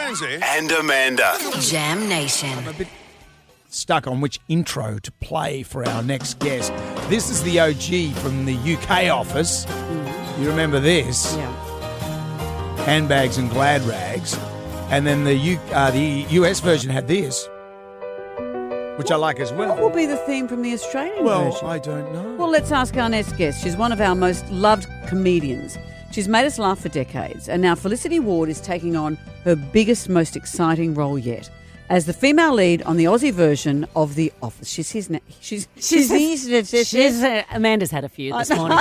Jonesy and Amanda. Jam Nation. I'm a bit stuck on which intro to play for our next guest. This is the OG from the UK office. You remember this? Yeah. Handbags and glad rags. And then the US version had this, which I like as well. What will be the theme from the Australian Well, version? I don't know. Well, let's ask our next guest. She's one of our most loved comedians. She's made us laugh for decades, and now Felicity Ward is taking on her biggest, most exciting role yet. As the female lead on the Aussie version of The Office. Amanda's had a few this morning.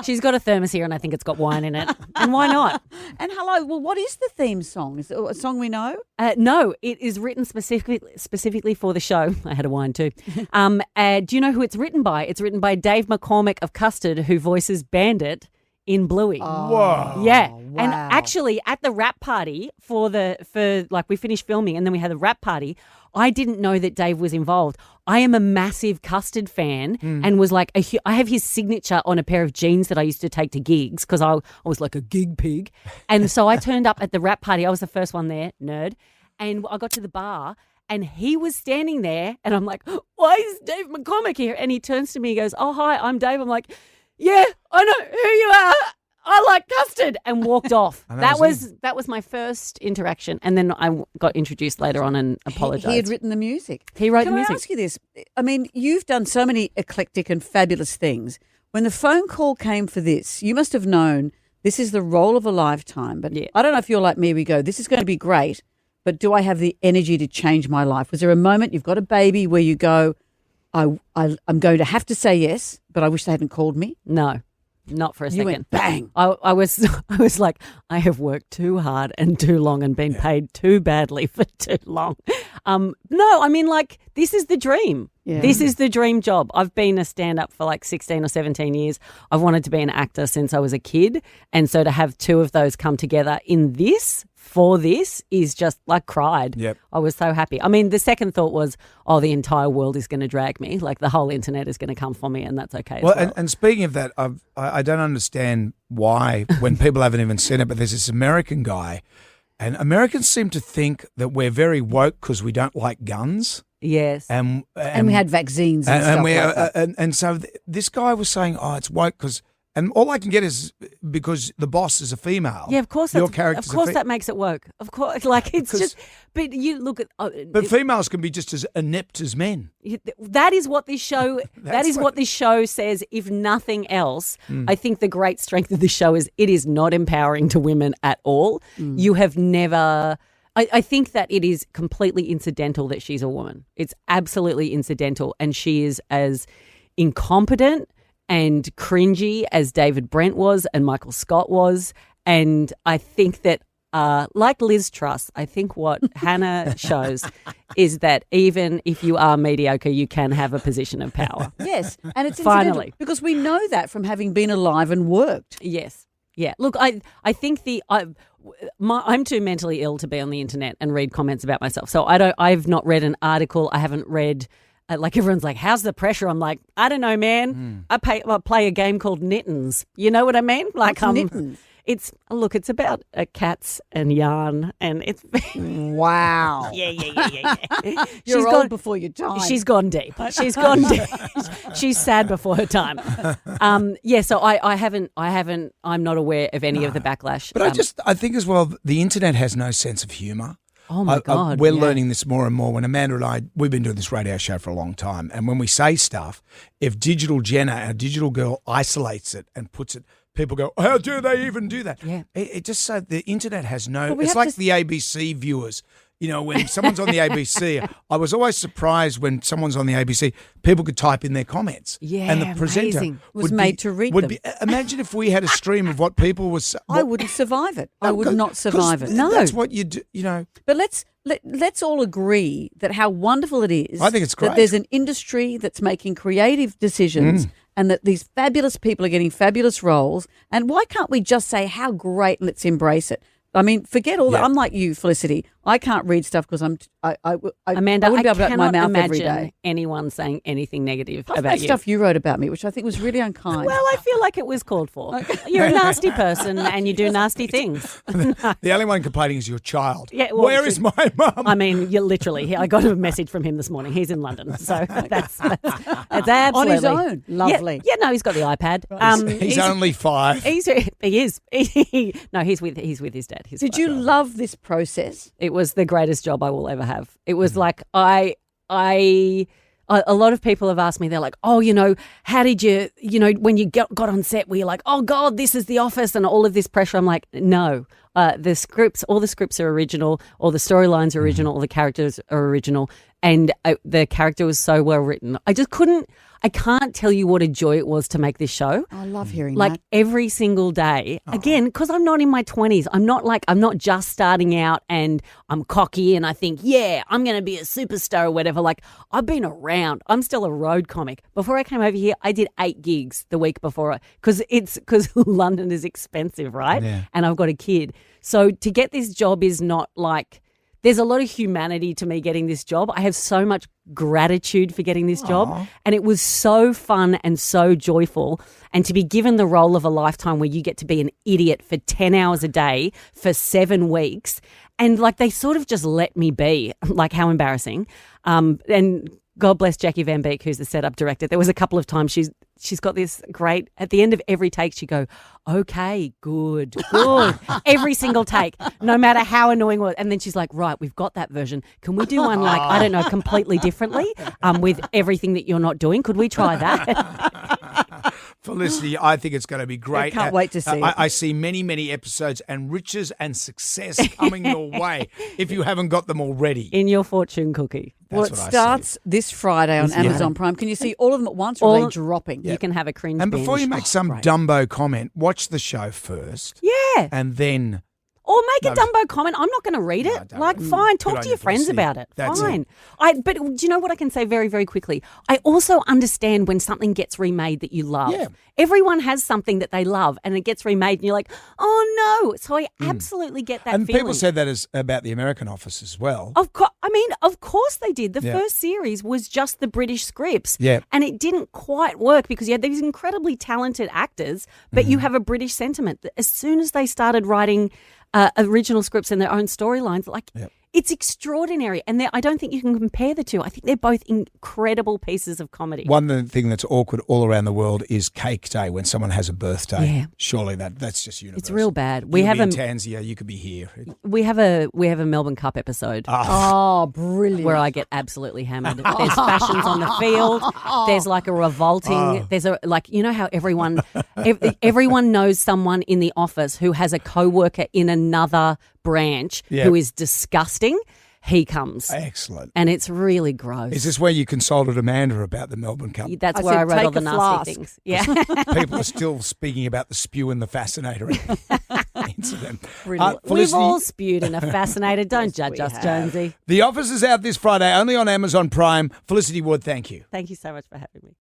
She's got a thermos here, and I think it's got wine in it. And why not? And hello, well, what is the theme song? Is it a song we know? No, it is written specifically for the show. I had a wine too. Do you know who it's written by? It's written by Dave McCormick of Custard, who voices Bandit in Bluey. Whoa. Yeah. Wow. And actually at the wrap party for we finished filming and then we had the wrap party, I didn't know that Dave was involved. I am a massive Custard fan and was like, I have his signature on a pair of jeans that I used to take to gigs because I was like a gig pig. And so I turned up at the wrap party. I was the first one there, nerd. And I got to the bar and he was standing there and I'm like, why is Dave McCormick here? And he turns to me and goes, oh, hi, I'm Dave. I'm like, yeah, I know who you are. I like Custard, and walked off. And that was my first interaction, and then I got introduced later on and apologised. He had written the music. He wrote the Can I music. ask you this? I mean, you've done so many eclectic and fabulous things. When the phone call came for this, you must have known this is the role of a lifetime. But Yeah. I don't know if you're like me. We go, this is going to be great, but do I have the energy to change my life? Was there a moment you've got a baby where you go, I'm going to have to say yes, but I wish they hadn't called me? No, not for a You second. went bang. I was like, I have worked too hard and too long and been paid too badly for too long. No, I mean, like, this is the dream. Yeah. This is the dream job. I've been a stand-up for like 16 or 17 years. I've wanted to be an actor since I was a kid. And so to have two of those come together in this, for this, is just like cried. Yep. I was so happy. I mean, the second thought was, oh, the entire world is going to drag me. Like the whole internet is going to come for me, and that's okay. Well, as well. and speaking of that, I don't understand why when people haven't even seen it, but there's this American guy, and Americans seem to think that we're very woke because we don't like guns. Yes. And we had vaccines and stuff like that. And so this guy was saying, oh, it's woke because, and all I can get is because the boss is a female. Yeah, of course. Your character's Of course, that makes it woke. Of course, like it's just. But you look at. But females can be just as inept as men. That is what this show. that is what this show says. If nothing else, I think the great strength of this show is it is not empowering to women at all. You have never. I think that it is completely incidental that she's a woman. It's absolutely incidental, and she is as incompetent and cringy as David Brent was and Michael Scott was. And I think that, like Liz Truss, I think what Hannah shows is that even if you are mediocre, you can have a position of power. Yes, and it's Finally. incidental because we know that from having been alive and worked. Yes. Yeah. Look, I think I'm too mentally ill to be on the internet and read comments about myself. So I've not read an article. I haven't read. Like everyone's like, how's the pressure? I'm like, I don't know, man. I play a game called Knittens. You know what I mean? Like, What's Knittens? It's about cats and yarn, and it's Wow. yeah. You're old before your time. She's gone deep. She's gone deep. She's sad before her time. So I haven't. I'm not aware of any of the backlash. But I think as well, the internet has no sense of humour. Oh my God! We're yeah. learning this more and more. When Amanda and we've been doing this radio show for a long time, and when we say stuff, if Digital Jenna, our digital girl, isolates it and puts it, people go, how do they even do that? Yeah. It just so the internet has no. But we It's have like to- the ABC viewers. You know, when someone's on the ABC, I was always surprised when someone's on the ABC, people could type in their comments. Yeah, and the presenter amazing. Was made to read them. Imagine if we had a stream of what people was. I wouldn't survive it. I would not survive it. No. That's what you do, you know. But let's all agree that how wonderful it is. I think it's great. That there's an industry that's making creative decisions and that these fabulous people are getting fabulous roles. And why can't we just say how great and let's embrace it? I mean, forget all that. Yeah. I'm like you, Felicity. I can't read stuff because Amanda, I wouldn't be able to open my cannot mouth every imagine day. anyone saying anything negative Plus about that you. stuff you wrote about me, which I think was really unkind. Well, I feel like it was called for. You're a nasty person and you do nasty things. The only one complaining is your child. Yeah, well, Where is my mum? I mean, you literally. I got a message from him this morning. He's in London, so that's absolutely On his own. Lovely. Yeah, no, he's got the iPad. He's only 5. He is. No, he's with his dad. Did you love this process? It was the greatest job I will ever have. It was like a lot of people have asked me, they're like, oh, how did you, when you got on set, were you like, oh God, this is The Office and all of this pressure? I'm like, no, all the scripts are original, all the storylines are original, all the characters are original. And the character was so well written. I can't tell you what a joy it was to make this show. I love hearing like that. every single day. Again, because I'm not in my 20s. I'm not just starting out and I'm cocky and I think, yeah, I'm going to be a superstar or whatever. Like I've been around. I'm still a road comic. Before I came over here, I did 8 gigs the week before because London is expensive, right? Yeah. And I've got a kid. So to get this job is not like, there's a lot of humanity to me getting this job. I have so much gratitude for getting this job. And it was so fun and so joyful. And to be given the role of a lifetime where you get to be an idiot for 10 hours a day for 7 weeks. And like they sort of just let me be. Like how embarrassing. And God bless Jackie Van Beek, who's the setup director. There was a couple of times she's got this great, at the end of every take, she'd go, okay, good. Every single take, no matter how annoying it was. And then she's like, right, we've got that version. Can we do one like, I don't know, completely differently with everything that you're not doing? Could we try that? Felicity, I think it's going to be great. I can't wait to see it. I see many, many episodes and riches and success coming your way if you haven't got them already. In your fortune cookie. That's It what I starts see. this Friday on Amazon Prime. Can you see all of them at once or are they dropping? You can have a cringe And before binge. you make some Dumbo comment, watch the show first. Yeah. And then Or make a Dumbo comment. I'm not going to read it. don't. Like, fine, Good talk on to you, your friends Felicity. about it. That's Fine. it. But do you know what I can say very, very quickly? I also understand when something gets remade that you love. Yeah. Everyone has something that they love and it gets remade and you're like, oh no. So I absolutely get that and feeling. people said that about the American Office as well. Of course they did. The first series was just the British scripts. Yeah. And it didn't quite work because you had these incredibly talented actors, but you have a British sentiment. That as soon as they started writing original scripts and their own storylines, like it's extraordinary. And I don't think you can compare the two. I think they're both incredible pieces of comedy. One thing that's awkward all around the world is Cake Day when someone has a birthday. Yeah. Surely that's just universal. It's real bad. You We could have be in a Tanzania, you could be here. we have a Melbourne Cup episode. Oh, brilliant. Where I get absolutely hammered. There's fashions on the field. There's like a revolting. There's a you know how everyone knows someone in the office who has a co-worker in another branch who is disgusting. He comes. Excellent. And it's really gross. Is this where you consulted Amanda about the Melbourne Cup? That's I where said, I wrote all take the a nasty flask. things. Yeah. People are still speaking about the spew and the fascinator incident. Brilliant. We've Felicity, all spewed in a fascinator. Don't judge us, Jonesy. The Office is out this Friday, only on Amazon Prime. Felicity Ward, thank you. Thank you so much for having me.